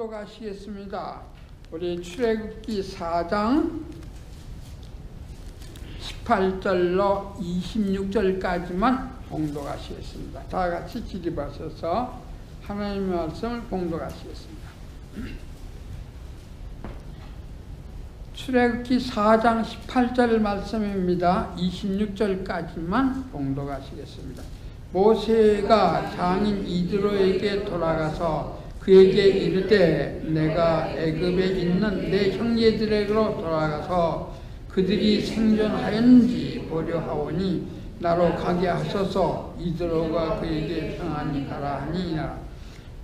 봉독하시겠습니다. 우리 출애굽기 4장 18절로 26절까지만 봉독하시겠습니다. 다 같이 기립하셔서 하나님의 말씀을 봉독하시겠습니다. 출애굽기 4장 18절 말씀입니다. 26절까지만 봉독하시겠습니다. 모세가 장인 이드로에게 돌아가서 그에게 이르되 내가 애굽에 있는 내 형제들에게로 돌아가서 그들이 생존하였는지 보려 하오니 나로 가게 하소서. 이드로가 그에게 평안히 가라 하니라.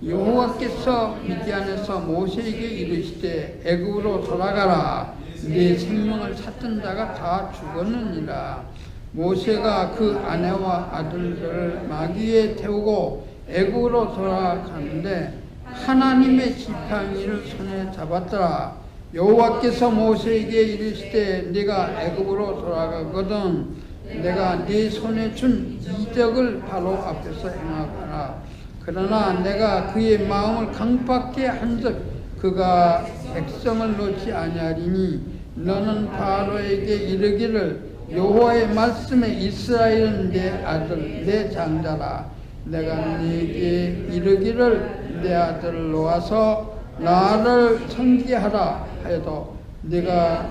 여호와께서 미디안에서 모세에게 이르시되 애굽으로 돌아가라. 내 생명을 찾던 자가 다 죽었느니라. 모세가 그 아내와 아들들을 마귀에 태우고 애굽으로 돌아가는데 하나님의 지팡이를 손에 잡았더라. 여호와께서 모세에게 이르시되 네가 애굽으로 돌아가거든 내가 네 손에 준 이적을 바로 앞에서 행하거라. 그러나 내가 그의 마음을 강팍게 한즉 그가 백성을 놓지 아니하리니 너는 바로에게 이르기를 여호와의 말씀에 이스라엘은 내 아들 내 장자라. 내가 네게 이르기를 내 아들을 놓아서 나를 섬기하라 하여도 네가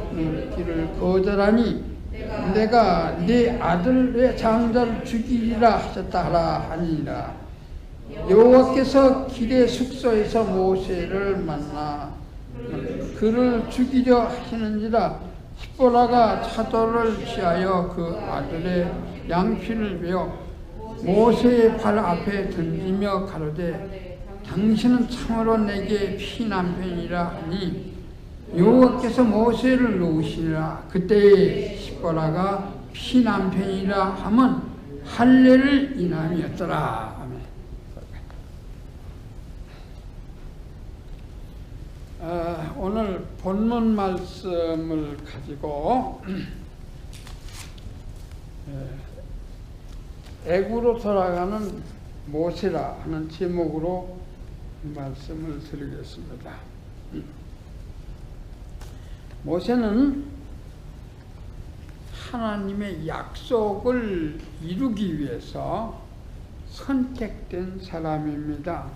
길을 거절하니 내가 네 아들 내 장자를 죽이리라 하셨다 하라 하니라. 여호와께서 길의 숙소에서 모세를 만나 그를 죽이려 하시는지라. 십보라가 차도를 취하여 그 아들의 양피를 베어 모세의 발 앞에 던지며 가로되 당신은 참으로 내게 피난편이라 하니 여호와께서 모세를 놓으시니라. 그때에 십보라가 피난편이라 함은 할례를 인함이었더라. 아멘. 오늘 본문 말씀을 가지고 애굽으로 돌아가는 모세라 하는 제목으로 말씀을 드리겠습니다. 모세는 하나님의 약속을 이루기 위해서 선택된 사람입니다.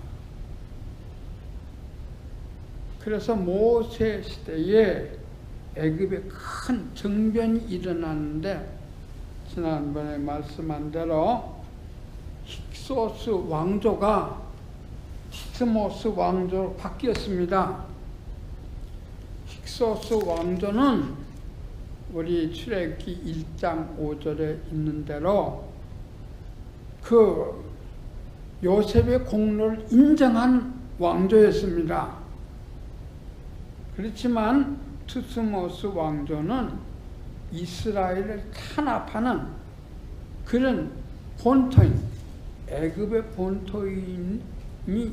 그래서 모세 시대에 애굽에 큰 정변이 일어났는데 지난번에 말씀한 대로 힉소스 왕조가 티스모스 왕조로 바뀌었습니다. 힉소스 왕조는 우리 출애굽기 1장 5절에 있는 대로 그 요셉의 공로를 인정한 왕조였습니다. 그렇지만 티스모스 왕조는 이스라엘을 탄압하는 그런 본토인, 애굽의 본토인이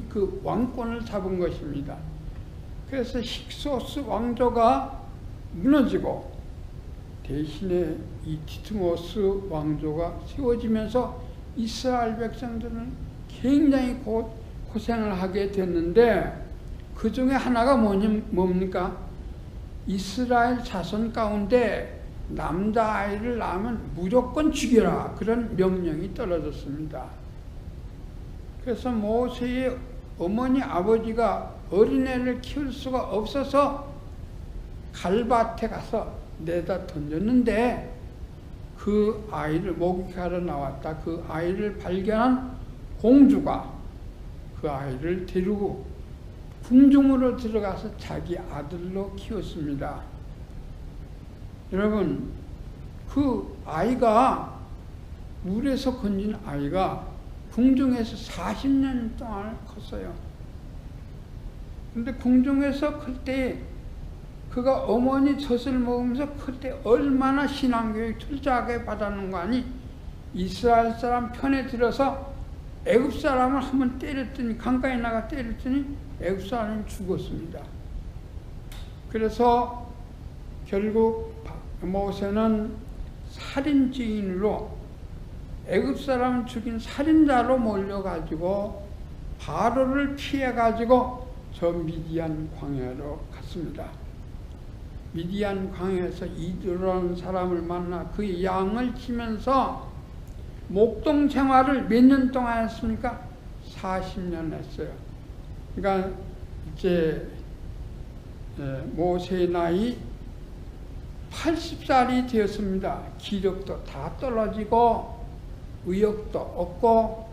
그 왕권을 잡은 것입니다. 그래서 힉소스 왕조가 무너지고 대신에 이 티스모스 왕조가 세워지면서 이스라엘 백성들은 굉장히 고생을 하게 됐는데 그 중에 하나가 뭡니까? 이스라엘 자손 가운데 남자아이를 낳으면 무조건 죽여라. 그런 명령이 떨어졌습니다. 그래서 모세의 어머니 아버지가 어린애를 키울 수가 없어서 갈밭에 가서 내다 던졌는데 그 아이를 목욕하러 나왔다. 그 아이를 발견한 공주가 그 아이를 데리고 궁중으로 들어가서 자기 아들로 키웠습니다. 여러분, 그 아이가 물에서 건진 아이가 궁중에서 40년 동안 컸어요. 근데 궁중에서 클 때 그가 어머니 젖을 먹으면서 클 때 얼마나 신앙교육 철저하게 받았는 거 아니? 이스라엘 사람 편에 들어서 애굽 사람을 한번 때렸더니 강가에 나가 때렸더니 애굽 사람이 죽었습니다. 그래서 결국 모세는 살인죄인으로 애굽 사람을 죽인 살인자로 몰려가지고 바로를 피해가지고 저 미디안 광야로 갔습니다. 미디안 광야에서 이드로라는 사람을 만나 그 양을 치면서 목동 생활을 몇 년 동안 했습니까? 40년 했어요. 그러니까 이제 모세의 나이 80살이 되었습니다. 기력도 다 떨어지고 의욕도 없고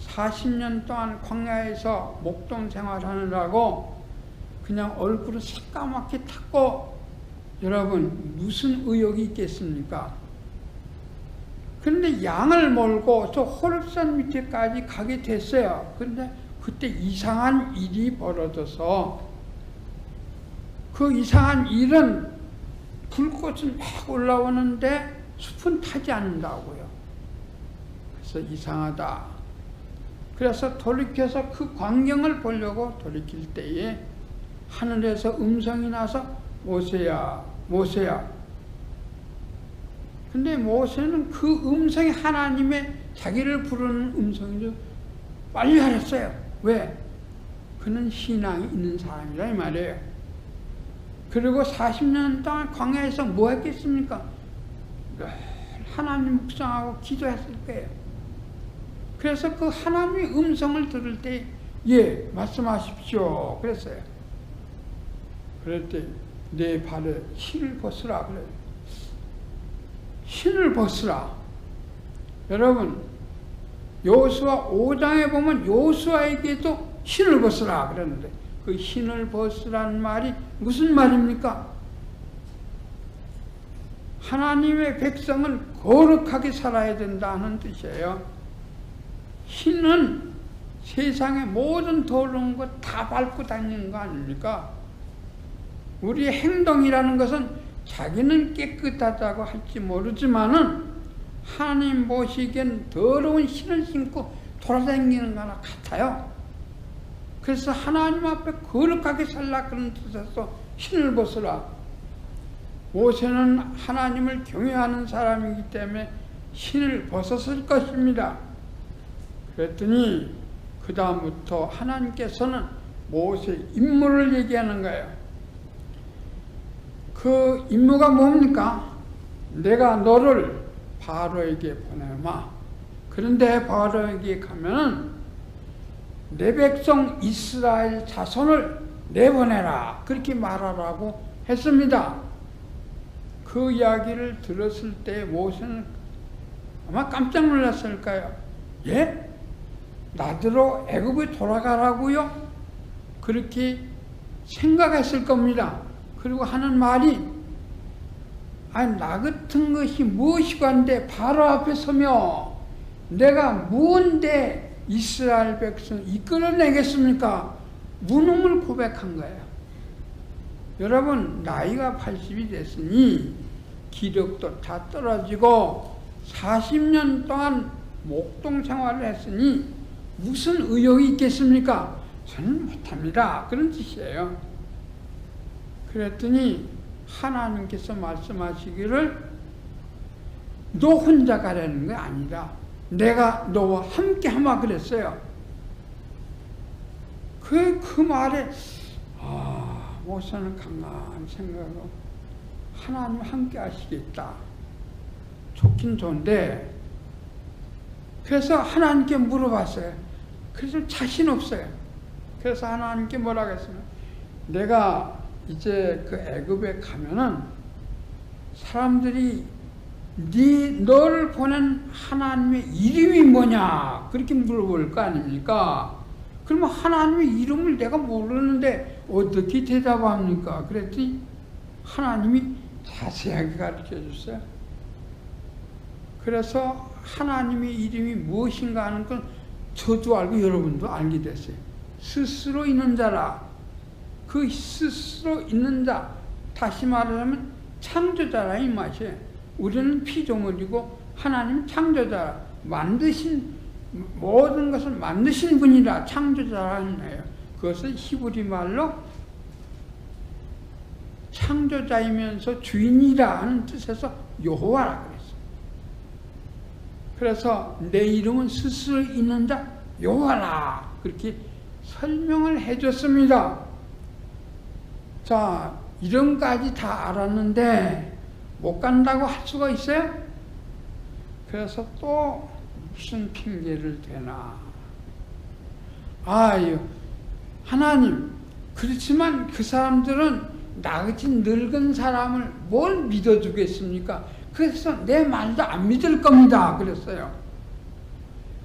40년 동안 광야에서 목동 생활하느라고 그냥 얼굴을 새까맣게 탔고, 여러분 무슨 의욕이 있겠습니까? 그런데 양을 몰고 저 호렙산 밑에까지 가게 됐어요. 그런데 그때 이상한 일이 벌어져서, 그 이상한 일은 불꽃은 막 올라오는데 숲은 타지 않는다고요. 그래서 이상하다. 그래서 돌이켜서 그 광경을 보려고 돌이킬 때에 하늘에서 음성이 나서 모세야, 모세야. 근데 모세는 그 음성이 하나님의 자기를 부르는 음성인지 빨리 알았어요. 왜? 그는 신앙이 있는 사람이라 이 말이에요. 그리고 40년 동안 광야에서 뭐 했겠습니까? 하나님 묵상하고 기도했을 거예요. 그래서 그 하나님의 음성을 들을 때, 예, 말씀하십시오. 그랬어요. 그럴 때, 내 발에 신을 벗으라. 그래요. 신을 벗으라. 여러분, 여호수아 5장에 보면 여호수아에게도 신을 벗으라 그랬는데, 그 신을 벗으라는 말이 무슨 말입니까? 하나님의 백성은 거룩하게 살아야 된다는 뜻이에요. 신은 세상의 모든 더러운 것 다 밟고 다니는 거 아닙니까? 우리의 행동이라는 것은 자기는 깨끗하다고 할지 모르지만은 하나님 보시기엔 더러운 신을 신고 돌아다니는 거나 같아요. 그래서 하나님 앞에 거룩하게 살라 그런 뜻에서 신을 벗으라. 모세는 하나님을 경외하는 사람이기 때문에 신을 벗었을 것입니다. 그랬더니 그 다음부터 하나님께서는 모세의 임무를 얘기하는 거예요. 그 임무가 뭡니까? 내가 너를 바로에게 보내마. 그런데 바로에게 가면은 내 백성 이스라엘 자손을 내보내라. 그렇게 말하라고 했습니다. 그 이야기를 들었을 때 모세는 아마 깜짝 놀랐을까요? 예? 나더러 애굽에 돌아가라고요? 그렇게 생각했을 겁니다. 그리고 하는 말이, 아니 나 같은 것이 무엇이간데 바로 앞에 서며 내가 무언데 이스라엘 백성을 이끌어내겠습니까? 무능을 고백한 거예요. 여러분, 나이가 80이 됐으니 기력도 다 떨어지고 40년 동안 목동 생활을 했으니 무슨 의욕이 있겠습니까? 저는 못합니다. 그런 뜻이에요. 그랬더니 하나님께서 말씀하시기를 너 혼자 가라는 게 아니라 내가 너와 함께 하마 그랬어요. 그 말에 모세는 강한 생각으로 하나님 함께 하시겠다. 좋긴 좋은데, 그래서 하나님께 물어봤어요. 그래서 자신 없어요. 그래서 하나님께 뭐라고 했습니까? 내가 이제 그 애굽에 가면은 사람들이 너를 보낸 하나님의 이름이 뭐냐 그렇게 물어볼 거 아닙니까? 그러면 하나님의 이름을 내가 모르는데 어떻게 대답합니까? 그랬더니 하나님이 자세하게 가르쳐 줬어요. 그래서 하나님의 이름이 무엇인가 하는 건 저도 알고 여러분도 알게 됐어요. 스스로 있는 자라. 그 스스로 있는 자, 다시 말하자면 창조자라 이 맛이에요. 우리는 피조물이고 하나님은 창조자라. 만드신 모든 것을 만드신 분이라 창조자라는 거예요. 그것을 히브리 말로 창조자이면서 주인이라 하는 뜻에서 여호와라 그랬어요. 그래서 내 이름은 스스로 있는 자 여호와라 그렇게 설명을 해줬습니다. 자, 이름까지 다 알았는데 못 간다고 할 수가 있어요? 그래서 또 무슨 핑계를 대나. 아유, 하나님, 그렇지만 그 사람들은 나같이 늙은 사람을 뭘 믿어주겠습니까? 그래서 내 말도 안 믿을 겁니다. 그랬어요.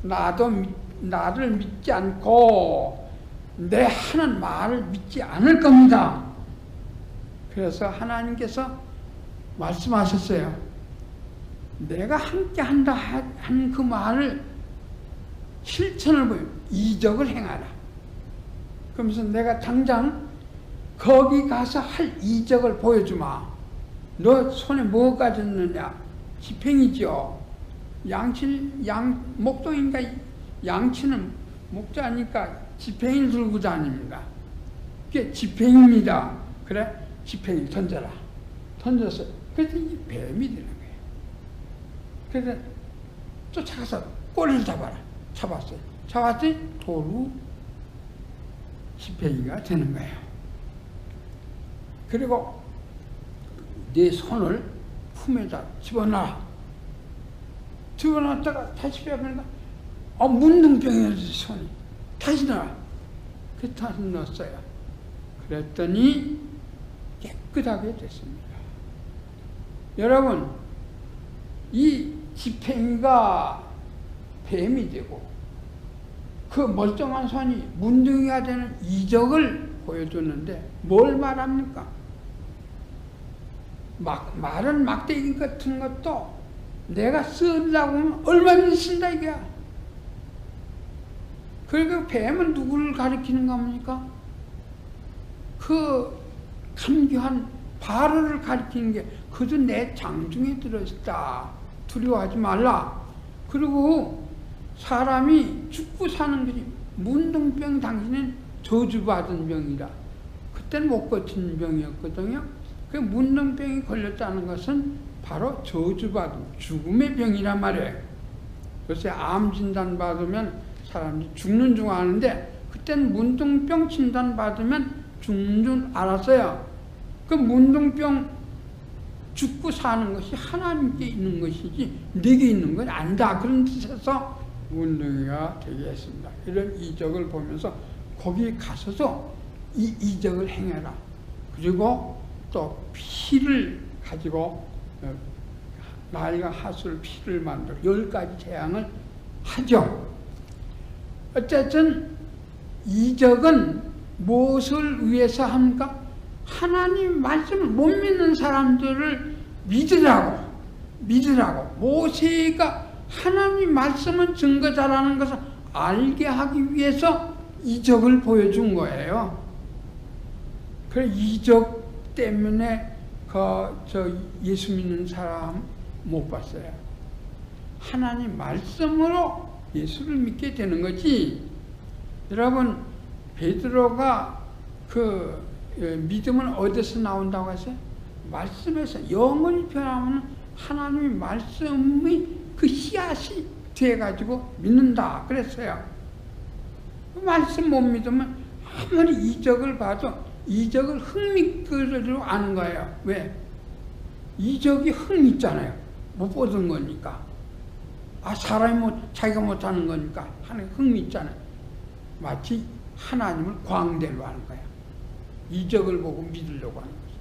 나를 믿지 않고 내 하는 말을 믿지 않을 겁니다. 그래서 하나님께서 말씀하셨어요. 내가 함께 한다 한 그 말을 실천을 보여 이적을 행하라. 그러면서 내가 당장 거기 가서 할 이적을 보여주마. 너 손에 뭐 가졌느냐? 지팽이죠. 목동이니까 양치는 목자니까 지팽이를 들고 다닙니다. 그게 지팽이입니다. 그래? 지팽이 던져라. 던졌어요. 그래서 이 뱀이 되는 거예요. 그래서 쫓아가서 꼬리를 잡아라. 잡았어요. 잡았더니 도로 지팽이가 되는 거예요. 그리고 내 손을 품에다 집어넣어. 집어넣었다가 다시 빼보니까 문둥병이었지 손이. 다시 넣어. 그 다시 넣었어요. 그랬더니 깨끗하게 됐습니다. 여러분, 이 지팽이가 뱀이 되고 그 멀쩡한 손이 문둥이가 되는 이적을 보여줬는데 뭘 말합니까? 마른 막대기 같은 것도 내가 쓰려고 하면 얼마든지 쓴다 이거야. 그리고 뱀은 누구를 가리키는 겁니까? 그 감교한 바로를 가리키는 게 그도 내 장중에 들어있다. 두려워하지 말라. 그리고 사람이 죽고 사는 것이 문둥병 당신은 저주받은 병이다. 그때는 못 고친 병이었거든요. 그 문둥병이 걸렸다는 것은 바로 저주받은 죽음의 병이란 말이에요. 그래서 암 진단 받으면 사람이 죽는 줄 아는데 그때는 문둥병 진단 받으면 죽는 줄 알았어요. 그 문둥병 죽고 사는 것이 하나님께 있는 것이지 내게 있는 건 아니다. 그런 뜻에서 문둥이가 되게 했습니다. 이런 이적을 보면서 거기 가서도 이 이적을 행해라. 그리고 또 피를 가지고 나이가 하술 피를 만들어 10가지 재앙을 하죠. 어쨌든 이적은 무엇을 위해서 합니까? 하나님 말씀을 못 믿는 사람들을 믿으라고. 모세가 하나님 말씀은 증거자라는 것을 알게 하기 위해서 이적을 보여준 거예요. 그 이적 때문에 예수 믿는 사람 못 봤어요. 하나님 말씀으로 예수를 믿게 되는 거지. 여러분, 베드로가 그 믿음은 어디서 나온다고 하세요? 말씀에서. 영원히 변하면 하나님의 말씀이 그 씨앗이 돼가지고 믿는다 그랬어요. 말씀 못 믿으면 아무리 이적을 봐도 이적을 흙미끄러지로 아는 거예요. 왜? 이적이 흙있잖아요. 못 보던 거니까. 사람이 자기가 못하는 거니까 하나님 흙있잖아요. 마치 하나님을 광대로 하는 거예요. 이적을 보고 믿으려고 하는 거죠.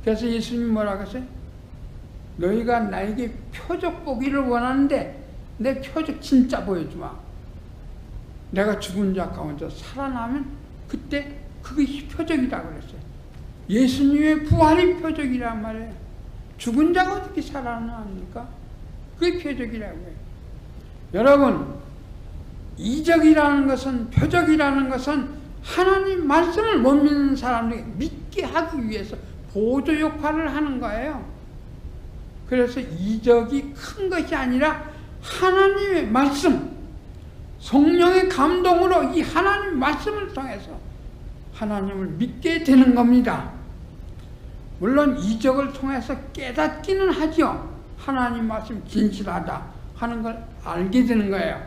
그래서 예수님이 뭐라고 했어요? 너희가 나에게 표적 보기를 원하는데 내 표적 진짜 보여주마. 내가 죽은 자 가운데 살아나면 그때 그게 표적이라고 그랬어요. 예수님의 부활이 표적이란 말이에요. 죽은 자가 어떻게 살아납니까? 그게 표적이라고 해요. 여러분, 이적이라는 것은, 표적이라는 것은 하나님 말씀을 못 믿는 사람들에게 믿게 하기 위해서 보조 역할을 하는 거예요. 그래서 이적이 큰 것이 아니라 하나님의 말씀, 성령의 감동으로 이 하나님의 말씀을 통해서 하나님을 믿게 되는 겁니다. 물론 이적을 통해서 깨닫기는 하죠. 하나님 말씀 진실하다 하는 걸 알게 되는 거예요.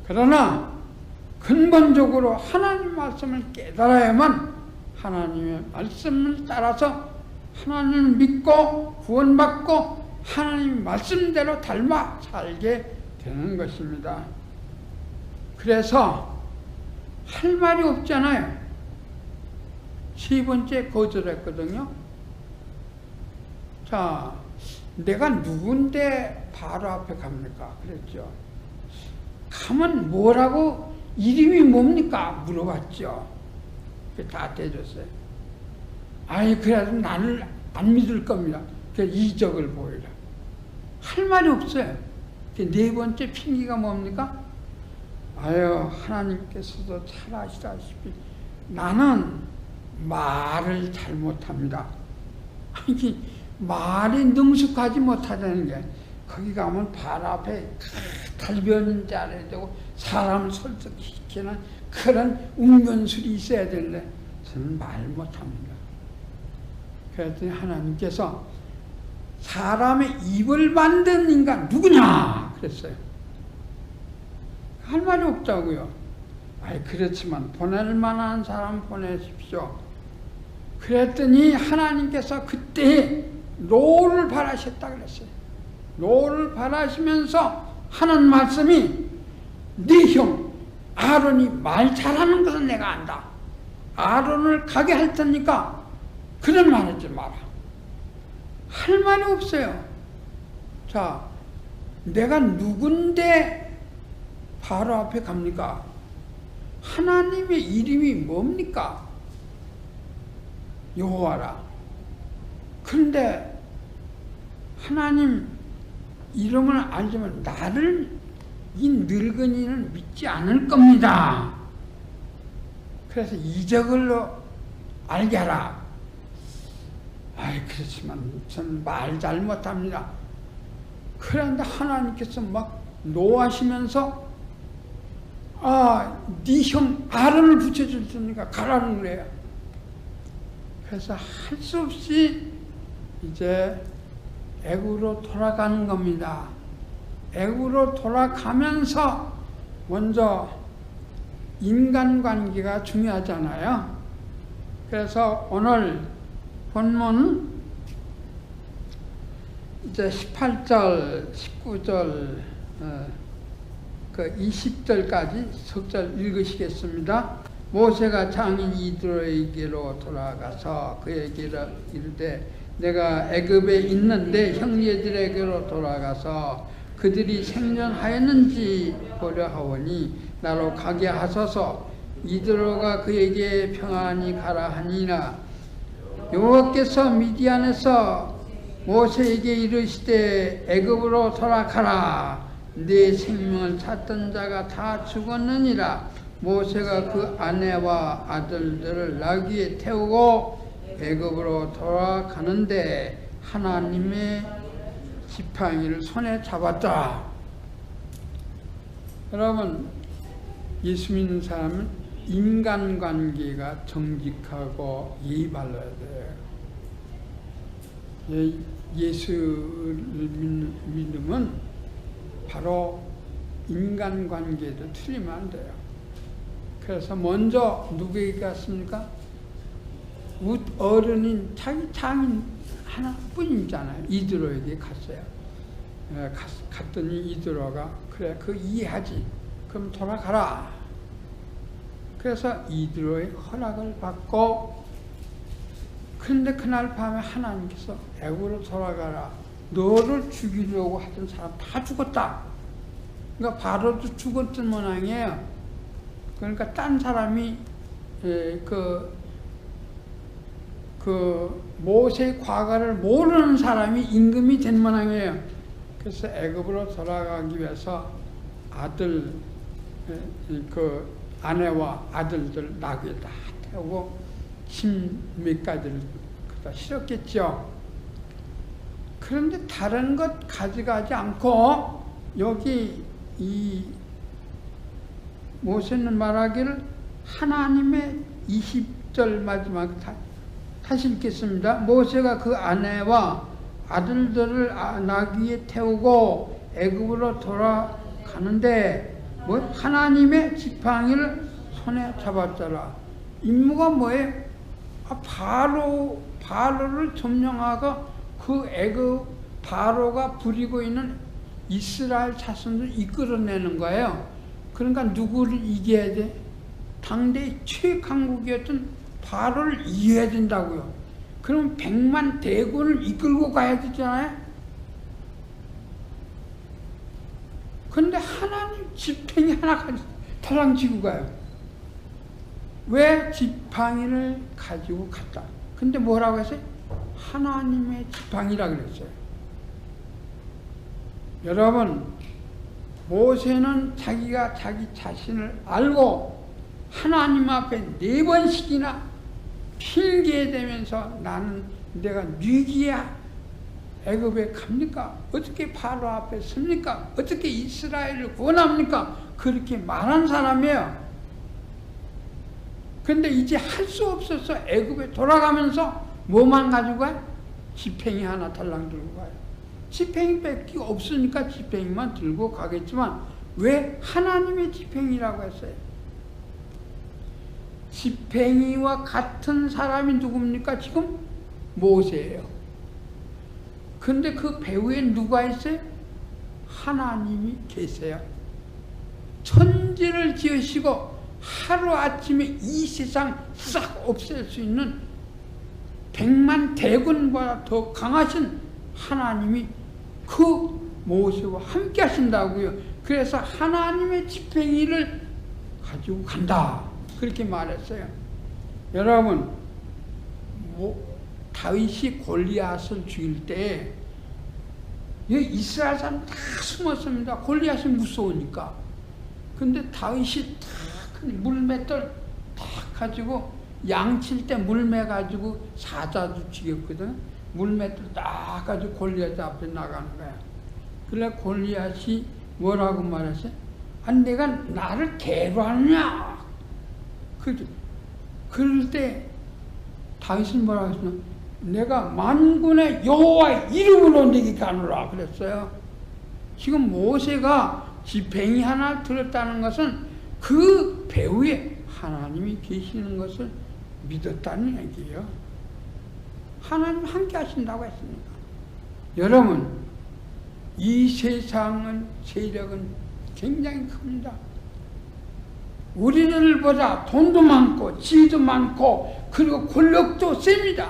그러나 근본적으로 하나님 말씀을 깨달아야만 하나님의 말씀을 따라서 하나님을 믿고 구원받고 하나님 말씀대로 닮아 살게 되는 것입니다. 그래서 할 말이 없잖아요. 세 번째 거절했거든요. 자, 내가 누군데 바로 앞에 갑니까? 그랬죠. 가면 뭐라고 이름이 뭡니까? 물어봤죠. 다 대줬어요. 아니 그래도 나를 안 믿을 겁니다. 그래서 이적을 보이라. 할 말이 없어요. 네 번째 핑계가 뭡니까? 아유 하나님께서도 잘 아시다시피 나는 말을 잘못합니다. 아니 말이 능숙하지 못하다는 게 거기 가면 발 앞에 달변인 줄 알아야 되고 사람을 설득시키는 그런 웅변술이 있어야 되는데 저는 말 못합니다. 그랬더니 하나님께서 사람의 입을 만든 인간 누구냐 그랬어요. 할 말이 없다고요. 아이 그렇지만 보낼 만한 사람 보내십시오. 그랬더니 하나님께서 그때 노를 바라셨다 그랬어요. 노를 바라시면서 하는 말씀이 네 형 아론이 말 잘하는 것은 내가 안다. 아론을 가게 할 테니까 그런 말 하지 마라. 할 말이 없어요. 자, 내가 누군데 바로 앞에 갑니까? 하나님의 이름이 뭡니까? 여호와라. 그런데 하나님 이름을 알지만 나를 이 늙은이는 믿지 않을 겁니다. 그래서 이적을로 알게 하라. 아이 그렇지만 전 말 잘못합니다. 그런데 하나님께서 막 노하시면서 네 형 아론을 붙여줄 테니까 가라는 거예요. 그래서 할 수 없이 이제 애굽으로 돌아가는 겁니다. 애굽으로 돌아가면서 먼저 인간관계가 중요하잖아요. 그래서 오늘 본문은 이제 18절, 19절, 20절까지 석절 읽으시겠습니다. 모세가 장인 이드로에게로 돌아가서 그에게 이르되 내가 애굽에 있는데 형제들에게로 돌아가서 그들이 생존하였는지 보려 하오니 나로 가게 하소서. 이드로가 그에게 평안히 가라 하니라. 여호와께서 미디안에서 모세에게 이르시되 애굽으로 돌아가라. 네 생명을 찾던 자가 다 죽었느니라. 모세가 그 아내와 아들들을 나귀에 태우고 애굽으로 돌아가는데 하나님의 지팡이를 손에 잡았다. 여러분, 예수 믿는 사람은 인간관계가 정직하고 예의 발라야 돼요. 예수를 믿으면 바로 인간관계도 틀리면 안 돼요. 그래서 먼저 누구에게 갔습니까? 어른인 자기 장인 하나뿐이잖아요. 이드로에게 갔어요. 갔더니 이드로가 그래 그 이해하지. 그럼 돌아가라. 그래서 이드로의 허락을 받고 그런데 그날 밤에 하나님께서 애굽으로 돌아가라. 너를 죽이려고 하던 사람 다 죽었다. 그러니까 바로도 죽었던 모양이에요. 그러니까 딴 사람이 모세의 과거를 모르는 사람이 임금이 된 모양이에요. 그래서 애굽으로 돌아가기 위해서 아내와 아들들 나귀에 다 태우고 짐 몇 가지를 갖다 실었겠죠. 그런데 다른 것 가져가지 않고 여기 이 모세는 말하기를 하나님의 20절 마지막 다시 읽겠습니다. 모세가 그 아내와 아들들을 나귀에 태우고 애굽으로 돌아가는데 뭐 하나님의 지팡이를 손에 잡았더라. 임무가 뭐예요? 바로를 점령하고 그 애굽 바로가 부리고 있는 이스라엘 자손을 이끌어내는 거예요. 그러니까 누구를 이겨야 돼? 당대 최강국이었던 바로를 이겨야 된다고요. 그럼 100만 대군을 이끌고 가야 되잖아요. 그런데 하나님 지팡이 하나 가지고 달랑 지고 가요. 왜 지팡이를 가지고 갔다? 근데 뭐라고 했어요? 하나님의 지팡이라 그랬어요. 여러분, 모세는 자기가 자기 자신을 알고 하나님 앞에 4번씩이나 핑계대면서 나는 내가 뉘기야 애굽에 갑니까? 어떻게 바로 앞에 섭니까? 어떻게 이스라엘을 구원합니까? 그렇게 말한 사람이에요. 근데 이제 할 수 없어서 애굽에 돌아가면서 뭐만 가지고 가요? 지팡이 하나 달랑 들고 가요. 지팡이밖에 없으니까 지팡이만 들고 가겠지만 왜 하나님의 지팡이라고 했어요? 지팡이와 같은 사람이 누굽니까? 지금 모세예요. 근데 그 배후에 누가 있어요? 하나님이 계세요. 천지를 지으시고 하루아침에 이 세상 싹 없앨 수 있는 100만 대군보다 더 강하신 하나님이 그 모세와 함께 하신다고요. 그래서 하나님의 지팡이를 가지고 간다. 그렇게 말했어요. 여러분, 다윗이 골리앗을 죽일 때 이스라엘 사람 다 숨었습니다. 골리앗이 무서우니까. 근데 다윗이 딱 물맷돌 딱 가지고 양칠 때 물매 가지고 사자도 죽였거든. 물맷돌 딱 가지고 골리앗 앞에 나가는 거야. 그래 골리앗이 뭐라고 말했어요? 아니 내가 나를 개로 하느냐? 그럴 때 다윗은 뭐라고 했으면 내가 만군의 여호와의 이름으로 네게 가노라 그랬어요. 지금 모세가 지팡이 하나 들었다는 것은 그 배후에 하나님이 계시는 것을 믿었다는 얘기예요. 하나님 함께 하신다고 했습니다. 여러분, 이 세상은 세력은 굉장히 큽니다. 우리들보다 돈도 많고 지위도 많고 그리고 권력도 셉니다.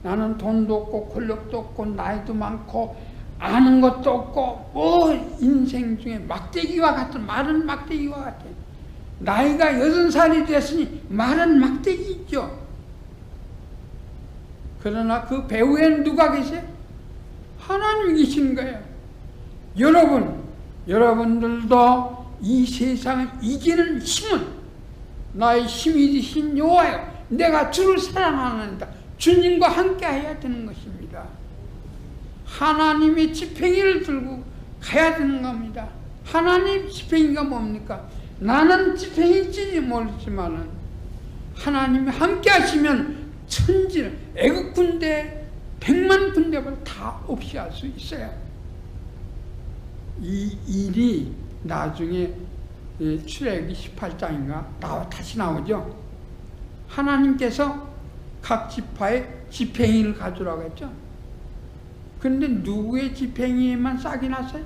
나는 돈도 없고 권력도 없고 나이도 많고 아는 것도 없고 뭐 인생 중에 막대기와 같은 마른 막대기와 같아요. 나이가 60살이 됐으니 마른 막대기 있죠. 그러나 그 배후에는 누가 계세요? 하나님이 계신 거예요. 여러분들도 이 세상을 이기는 힘은 나의 힘이 되신 여호와여, 내가 주를 사랑하는다. 주님과 함께 해야 되는 것입니다. 하나님의 지팡이를 들고 가야 되는 겁니다. 하나님 지팡이가 뭡니까? 나는 지팡이일지 모르지만은 하나님이 함께 하시면 천지를 애국 군대 100만 군대보다 다 없이 할 수 있어요. 이 일이 나중에 출애굽기 18장인가 다시 나오죠. 하나님께서 각 지파에 지팡이를 가져라고 했죠. 그런데 누구의 지팡이에만 싹이 났어요?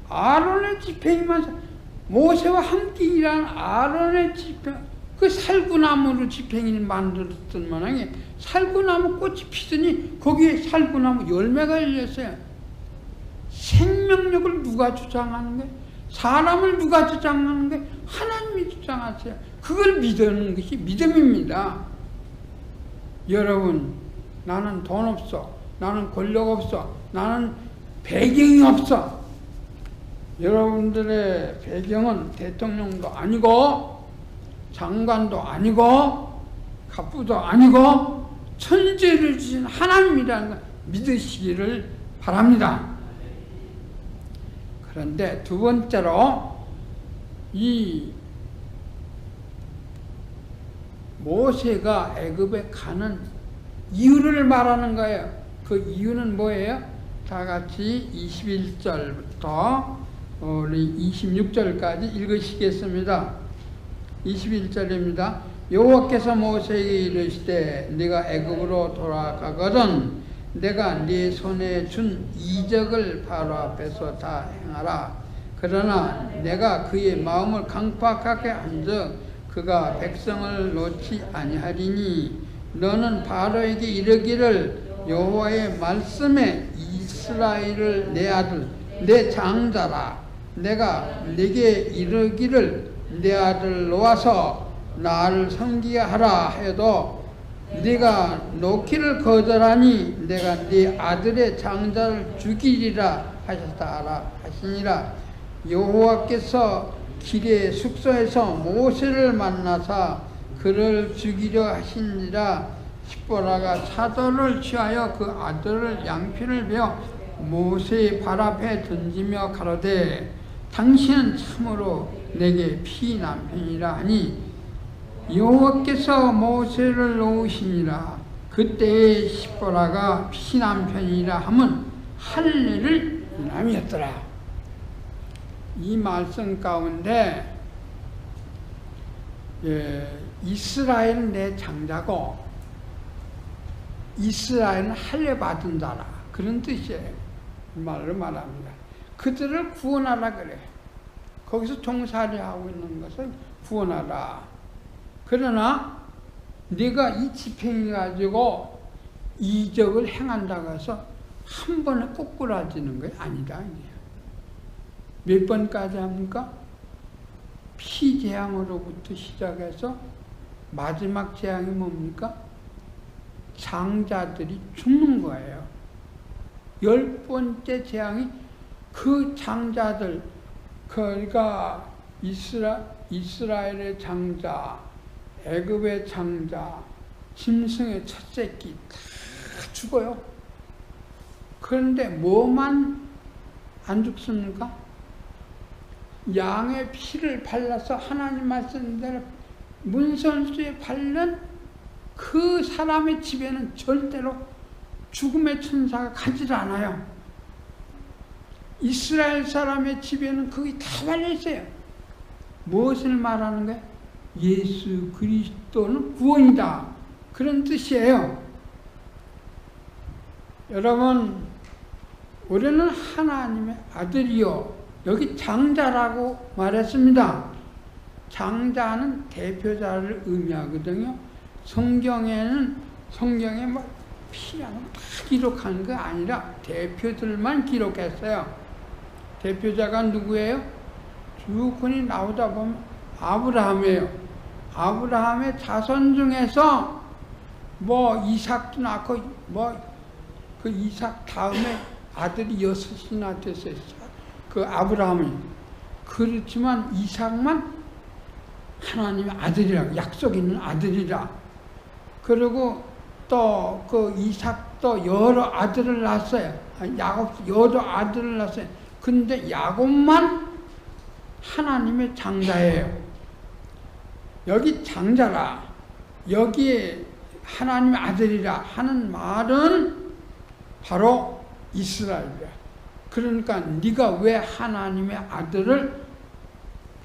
아론의 지팡이만. 모세와 함께 일한 아론의 지팡이, 그 살구나무로 지팡이를 만들었던 모양에 살구나무 꽃이 피더니 거기에 살구나무 열매가 열렸어요. 생명력을 누가 주장하는 거예요? 사람을 누가 주장하는 거예요? 하나님이 주장하세요. 그걸 믿는 것이 믿음입니다. 여러분, 나는 돈 없어, 나는 권력 없어, 나는 배경이 없어. 여러분들의 배경은 대통령도 아니고 장관도 아니고 갑부도 아니고 천지를 주신 하나님이라는 걸 믿으시기를 바랍니다. 그런데 두 번째로 이 모세가 애굽에 가는 이유를 말하는 거예요. 그 이유는 뭐예요? 다 같이 21절부터 우리 26절까지 읽으시겠습니다. 21절입니다. 여호와께서 모세에게 이르시되 네가 애굽으로 돌아가거든 내가 네 손에 준 이적을 바로 앞에서 다 행하라. 그러나 내가 그의 마음을 강팍하게 한즉 그가 백성을 놓지 아니하리니 너는 바로에게 이르기를 여호와의 말씀에 이스라엘을 내 아들 내 장자라. 내가 네게 이르기를 내 아들 놓아서 나를 섬기게 하라 해도 네가 놓기를 거절하니 내가 네 아들의 장자를 죽이리라 하셨다 하시니라. 여호와께서 길의 숙소에서 모세를 만나사 그를 죽이려 하시니라. 십보라가 사도를 취하여 그 아들을 양피를 베어 모세의 발 앞에 던지며 가로되 당신은 참으로 내게 피남편이라 하니 여호와께서 모세를 놓으시니라. 그때에 십보라가 피남편이라 함은 할례를 인함이었더라. 이 말씀 가운데 이스라엘은 내 장자고 이스라엘은 할례 받은 자라 그런 뜻이에요. 이 말로 말합니다. 그들을 구원하라 그래. 거기서 종살이하고 있는 것을 구원하라. 그러나 네가 이 집행해 가지고 이적을 행한다고 해서 한 번에 꼬꾸라지는 게 아니다. 몇 번까지 합니까? 피재앙으로부터 시작해서 마지막 재앙이 뭡니까? 장자들이 죽는 거예요. 10번째 재앙이 그 장자들, 그러니까 이스라엘의 장자, 애굽의 장자, 짐승의 첫 새끼 다 죽어요. 그런데 뭐만 안 죽습니까? 양의 피를 발라서 하나님 말씀대로 문선수에 바른 그 사람의 집에는 절대로 죽음의 천사가 가지 않아요. 이스라엘 사람의 집에는 거기 다 발려있어요. 무엇을 말하는 거예요? 예수 그리스도는 구원이다. 그런 뜻이에요. 여러분, 우리는 하나님의 아들이요. 여기 장자라고 말했습니다. 장자는 대표자를 의미하거든요. 성경에 뭐 피라는 다 기록하는 게 아니라 대표들만 기록했어요. 대표자가 누구예요? 쭉 나오다 보면 아브라함이에요. 아브라함의 자손 중에서 뭐 이삭도 낳고 뭐 그 이삭 다음에 아들이 6이나 됐어요. 그 아브라함이. 그렇지만 이삭만 하나님의 아들이라고, 약속 있는 아들이라. 그리고 또 그 이삭도 여러 아들을 낳았어요. 야곱 여러 아들을 낳았어요. 근데 야곱만 하나님의 장자예요. 여기 장자라, 여기에 하나님의 아들이라 하는 말은 바로 이스라엘이야. 그러니까 네가 왜 하나님의 아들을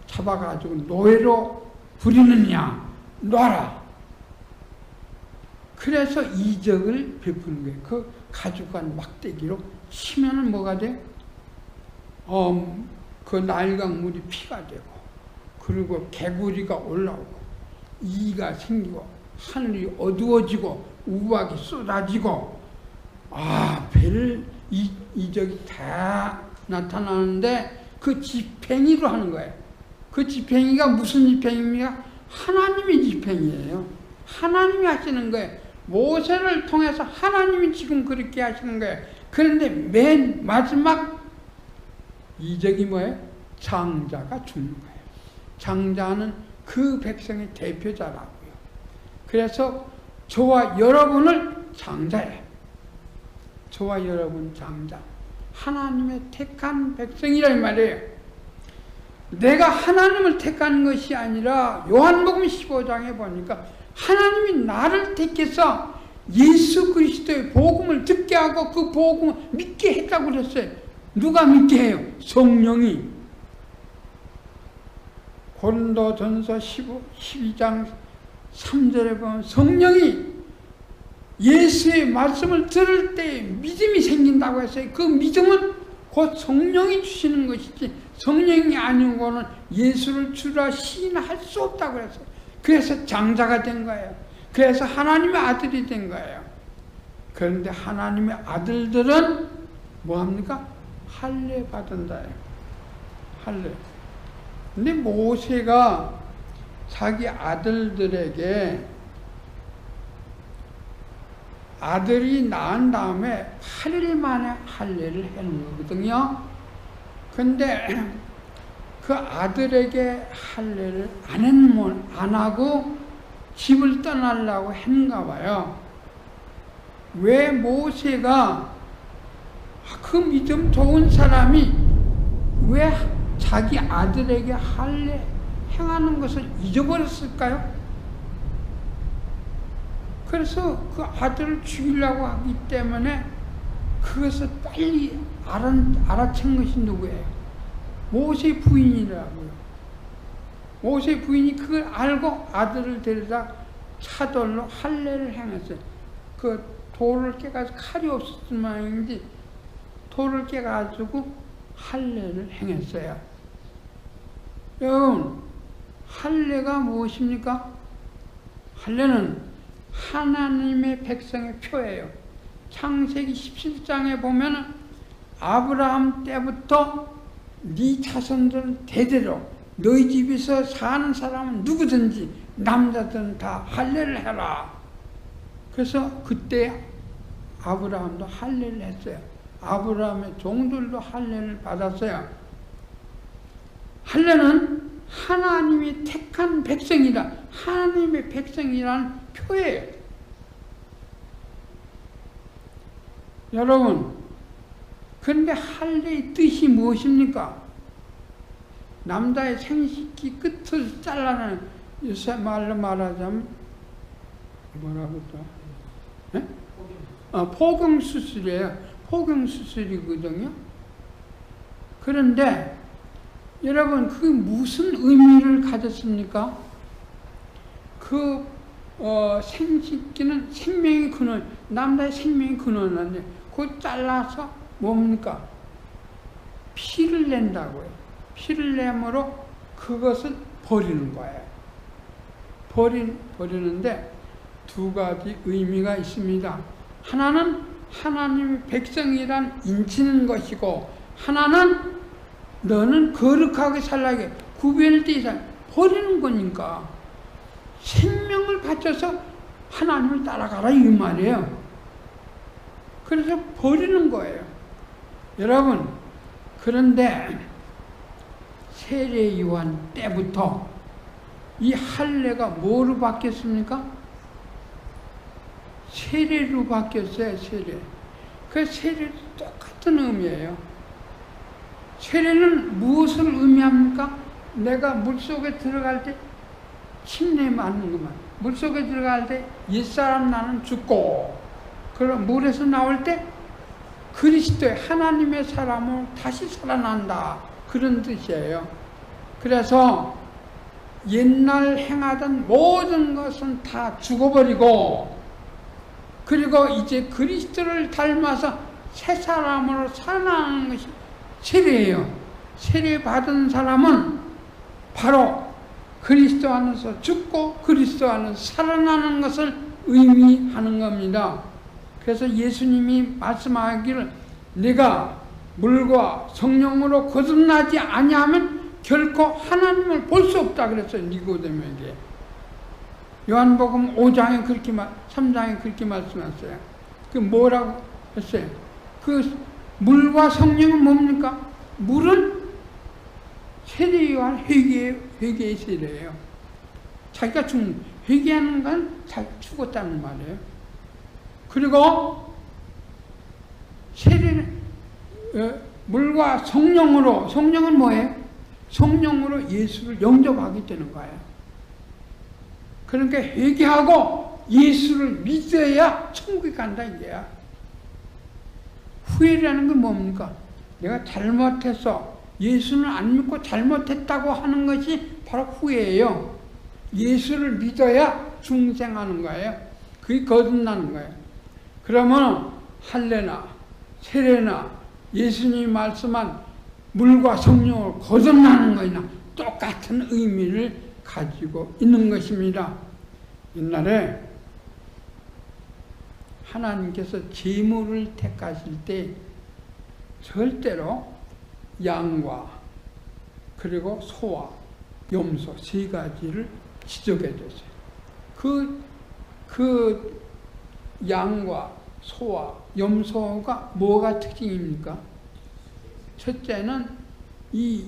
잡아가지고 노예로 부리느냐? 놔라. 그래서 이적을 베푸는 거예요. 그 가죽관 막대기로 치면은 뭐가 돼? 그 나일강 물이 피가 되고, 그리고 개구리가 올라오고, 이가 생기고, 하늘이 어두워지고, 우박이 쏟아지고, 별 이적이 다 나타나는데 그 집행이로 하는 거예요. 그 집행이가 무슨 집행입니까? 하나님의 집행이에요. 하나님이 하시는 거예요. 모세를 통해서 하나님이 지금 그렇게 하시는 거예요. 그런데 맨 마지막 이적이 뭐예요? 장자가 죽는 거예요. 장자는 그 백성의 대표자라고요. 그래서 저와 여러분을 장자예요. 저와 여러분 장자. 하나님의 택한 백성이란 말이에요. 내가 하나님을 택한 것이 아니라 요한복음 15장에 보니까 하나님이 나를 택해서 예수 그리스도의 복음을 듣게 하고 그 복음을 믿게 했다고 그랬어요. 누가 믿게 해요? 성령이. 고린도전서 12장 3절에 보면 성령이 예수의 말씀을 들을 때 믿음이 생긴다고 했어요. 그 믿음은 곧 성령이 주시는 것이지 성령이 아니고는 예수를 주라 시인할 수 없다고 그랬어요. 그래서 장자가 된 거예요. 그래서 하나님의 아들이 된 거예요. 그런데 하나님의 아들들은 뭐합니까? 할례 받은다. 할례. 근데 모세가 자기 아들들에게 아들이 낳은 다음에 8일 만에 할례를 해놓은 거거든요. 근데 그 아들에게 할례를 안 하고 집을 떠나려고 했는가 봐요. 왜 모세가 그 믿음 좋은 사람이 왜 자기 아들에게 할례 행하는 것을 잊어버렸을까요? 그래서 그 아들을 죽이려고 하기 때문에 그것을 빨리 알아챈 것이 누구예요? 모세 부인이라고요. 모세 부인이 그걸 알고 아들을 데려다 차돌로 할례를 행했어요. 그 돌을 깨가지고 칼이 없었을 모양인지 돌을 깨가지고 할례를 행했어요. 여러분, 할례가 무엇입니까? 할례는 하나님의 백성의 표예요. 창세기 17장에 보면 아브라함 때부터 네 자손들은 대대로 너희 집에서 사는 사람은 누구든지 남자들은 다 할례를 해라. 그래서 그때 아브라함도 할례를 했어요. 아브라함의 종들도 할례를 받았어요. 할례는 하나님이 택한 백성이라 하나님의 백성이라는 표예요. 여러분, 그런데 할례의 뜻이 무엇입니까? 남자의 생식기 끝을 잘라내는 요새 말로 말하자면 뭐라고 또? 포경수술이에요. 포경수술이거든요. 그런데 여러분, 그게 무슨 의미를 가졌습니까? 그 생식기는 생명의 근원, 남자의 생명의 근원인데 그걸 잘라서 뭡니까? 피를 낸다고요. 피를 내므로 그것을 버리는 거예요. 버리는데 두 가지 의미가 있습니다. 하나는 하나님의 백성이란 인치는 것이고, 하나는 너는 거룩하게 살라게 구별되어 살 버리는 거니까 생명을 바쳐서 하나님을 따라가라 이 말이에요. 그래서 버리는 거예요. 여러분, 그런데 세례 요한 때부터 이 할례가 뭐로 바뀌었습니까? 세례로 바뀌었어요. 세례. 그 세례도 똑같은 의미예요. 세례는 무엇을 의미합니까? 내가 물속에 들어갈 때 침례 맞는 것만. 물속에 들어갈 때 옛사람 나는 죽고, 그럼 물에서 나올 때 그리스도의 하나님의 사람으로 다시 살아난다. 그런 뜻이에요. 그래서 옛날 행하던 모든 것은 다 죽어버리고, 그리고 이제 그리스도를 닮아서 새 사람으로 살아나는 것이 세례예요. 세례 받은 사람은 바로 그리스도 안에서 죽고 그리스도 안에서 살아나는 것을 의미하는 겁니다. 그래서 예수님이 말씀하기를 내가 물과 성령으로 거듭나지 아니하면 결코 하나님을 볼 수 없다 그랬어요. 니고데모에게. 요한복음 5장에 그렇게 3장에 그렇게 말씀했어요. 그 뭐라고 했어요? 그 물과 성령은 뭡니까? 물은 세례요한 회개의 세례예요. 자기가 회개하는 건 자기 죽었다는 말이에요. 그리고 세례는 물과 성령으로, 성령은 뭐예요? 성령으로 예수를 영접하게 되는 거예요. 그러니까 회개하고 예수를 믿어야 천국에 간다 이게야. 후회라는 건 뭡니까? 내가 잘못해서 예수는 안 믿고 잘못했다고 하는 것이 바로 후회예요. 예수를 믿어야 중생하는 거예요. 그게 거듭나는 거예요. 그러면 할례나 세례나 예수님이 말씀한 물과 성령으로 거듭나는 거나 똑같은 의미를 가지고 있는 것입니다. 옛날에 하나님께서 제물을 택하실 때 절대로 양과 그리고 소와 염소 세 가지를 지적해 줬어요. 그 양과 소와 염소가 뭐가 특징입니까? 첫째는 이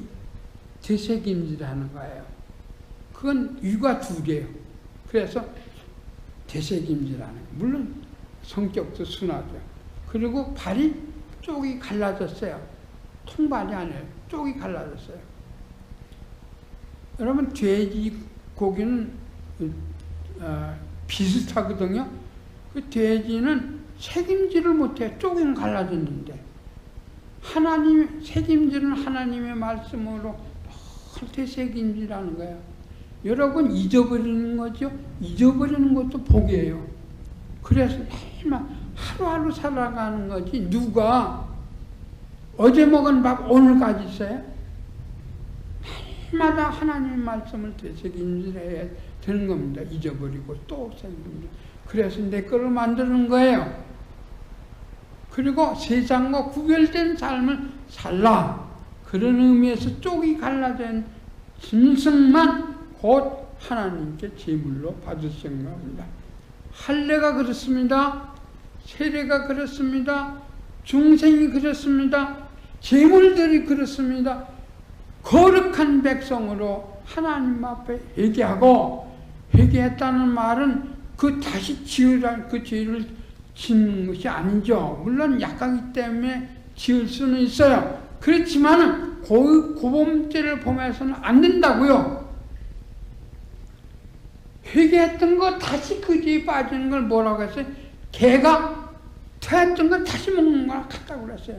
되새김질하는 거예요. 그건 유가 둘이에요. 그래서 되새김질하는 거예요. 물론 성격도 순하죠. 그리고 발이 쪽이 갈라졌어요. 통발이 아니에요. 쪽이 갈라졌어요. 여러분 돼지 고기는 비슷하거든요. 그 돼지는 책임질을 못해요. 쪽이 갈라졌는데 하나님 책임질은 하나님의 말씀으로 되새김질하는 거예요. 여러분 잊어버리는 거죠. 잊어버리는 것도 복이에요. 그래서 매일만 하루하루 살아가는 거지 누가 어제 먹은 밥 오늘까지 있어요? 매일마다 하나님의 말씀을 되새김질해야 되는 겁니다. 잊어버리고 또 새깁니다. 그래서 내 거를 만드는 거예요. 그리고 세상과 구별된 삶을 살라. 그런 의미에서 쪽이 갈라진 짐승만 곧 하나님께 제물로 받으신 겁니다. 할례가 그렇습니다. 세례가 그렇습니다. 중생이 그렇습니다. 제물들이 그렇습니다. 거룩한 백성으로 하나님 앞에 회개하고, 회개했다는 말은 그 다시 지으라, 그 죄를 짓는 것이 아니죠. 물론 약하기 때문에 지을 수는 있어요. 그렇지만은 고범죄를 범해서는 안 된다고요. 회개했던 거 다시 그 죄에 빠지는 걸 뭐라고 했어요? 개가 퇴했던 걸 다시 먹는 거랑 같다고 그랬어요.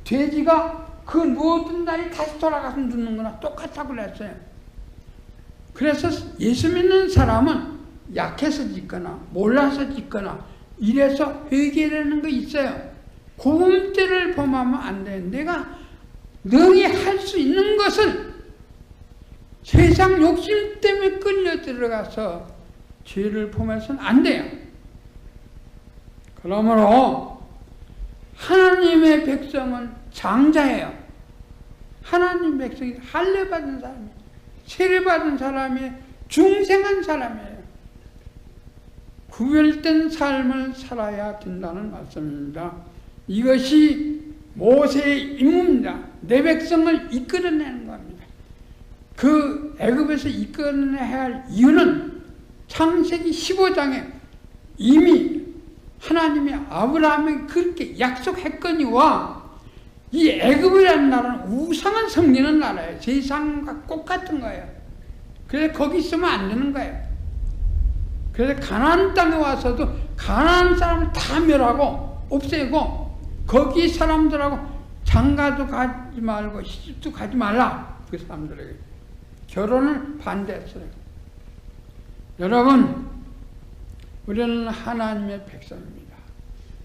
돼지가 그 모든 날이 다시 돌아가서 눕는 거랑 똑같다고 그랬어요. 그래서 예수 믿는 사람은 약해서 짓거나 몰라서 짓거나 이래서 회개라는 거 있어요. 고범죄를 범하면 안 돼. 내가 능히 할 수 있는 것은 세상 욕심 때문에 끌려 들어가서 죄를 범해서는 안 돼요. 그러므로 하나님의 백성은 장자예요. 하나님 백성이 할례 받은 사람이에요. 세례 받은 사람이에요. 중생한 사람이에요. 구별된 삶을 살아야 된다는 말씀입니다. 이것이 모세의 임무입니다. 내 백성을 이끌어내는 겁니다. 그 애굽에서 이끌어내야 할 이유는 창세기 15장에 이미 하나님이 아브라함에게 그렇게 약속했거니와 이 애굽이라는 나라는 우상을 섬기는 나라예요. 세상과 똑같은 거예요. 그래서 거기 있으면 안 되는 거예요. 그래서 가나안 땅에 와서도 가나안 사람을 다 멸하고 없애고 거기 사람들하고 장가도 가지 말고 시집도 가지 말라. 그 사람들에게 결혼을 반대했어요. 여러분, 우리는 하나님의 백성입니다.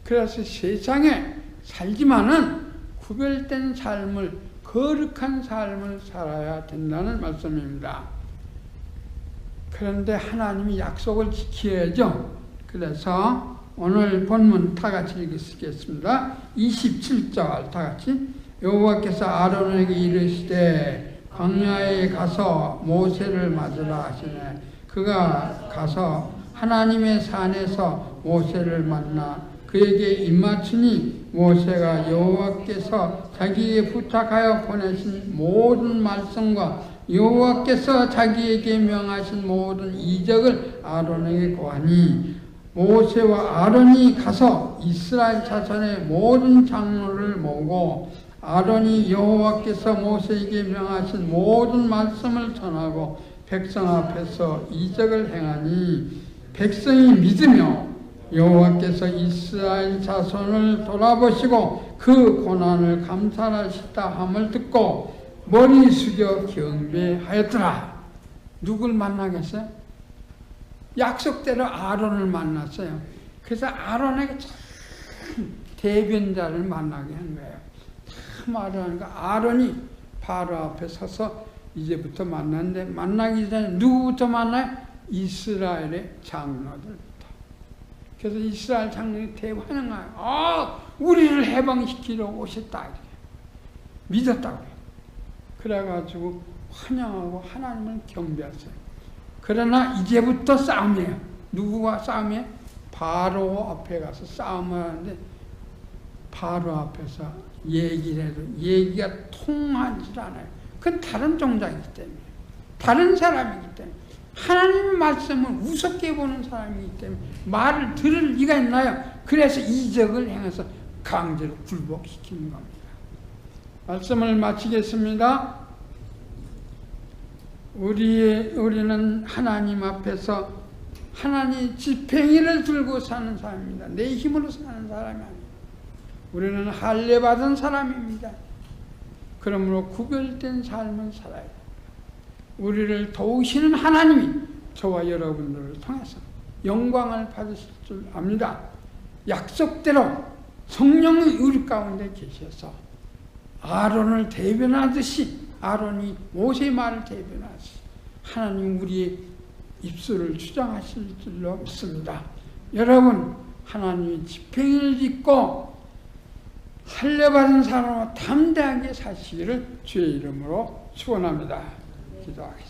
그래서 세상에 살지만은 구별된 삶을, 거룩한 삶을 살아야 된다는 말씀입니다. 그런데 하나님이 약속을 지켜야죠. 그래서 오늘 본문 다 같이 읽겠습니다. 27절 다 같이. 여호와께서 아론에게 이르시되 광야에 가서 모세를 맞으라 하시네. 그가 가서 하나님의 산에서 모세를 만나 그에게 입맞추니 모세가 여호와께서 자기에게 부탁하여 보내신 모든 말씀과 여호와께서 자기에게 명하신 모든 이적을 아론에게 고하니 모세와 아론이 가서 이스라엘 자손의 모든 장로를 모으고 아론이 여호와께서 모세에게 명하신 모든 말씀을 전하고 백성 앞에서 이적을 행하니 백성이 믿으며 여호와께서 이스라엘 자손을 돌아보시고 그 고난을 감찰하시다 함을 듣고 머리 숙여 경배하였더라. 누굴 만나겠어요? 약속대로 아론을 만났어요. 그래서 아론에게 참 대변자를 만나게 한 거예요. 참 아론이니까 아론이 바로 앞에 서서 이제부터 만났는데 만나기 전에 누구부터 만나요? 이스라엘의 장로들부터. 그래서 이스라엘 장로들이 대화하는 거예요. 우리를 해방시키러 오셨다. 이렇게. 믿었다고요. 그래가지고 환영하고 하나님을 경배했어요. 그러나 이제부터 싸움이에요. 누구와 싸움이에요? 바로 앞에 가서 싸움을 하는데 바로 앞에서 얘기를 해도 얘기가 통하지 않아요. 그건 다른 종자이기 때문에 다른 사람이기 때문에 하나님의 말씀을 우습게 보는 사람이기 때문에 말을 들을 리가 있나요? 그래서 이적을 행해서 강제로 굴복시키는 겁니다. 말씀을 마치겠습니다. 우리는 하나님 앞에서 하나님 지팽이를 들고 사는 사람입니다. 내 힘으로 사는 사람이 아니에요. 우리는 할례 받은 사람입니다. 그러므로 구별된 삶을 살아야 돼요. 우리를 도우시는 하나님이 저와 여러분들을 통해서 영광을 받으실 줄 압니다. 약속대로 성령이 우리 가운데 계셔서 아론을 대변하듯이 아론이 모세의 말을 대변하듯이 하나님 우리의 입술을 주장하실 줄로 믿습니다. 여러분 하나님의 지팽이를 짓고 할례받은 사람으로 담대하게 사시기를 주의 이름으로 축원합니다. 기도하겠습니다.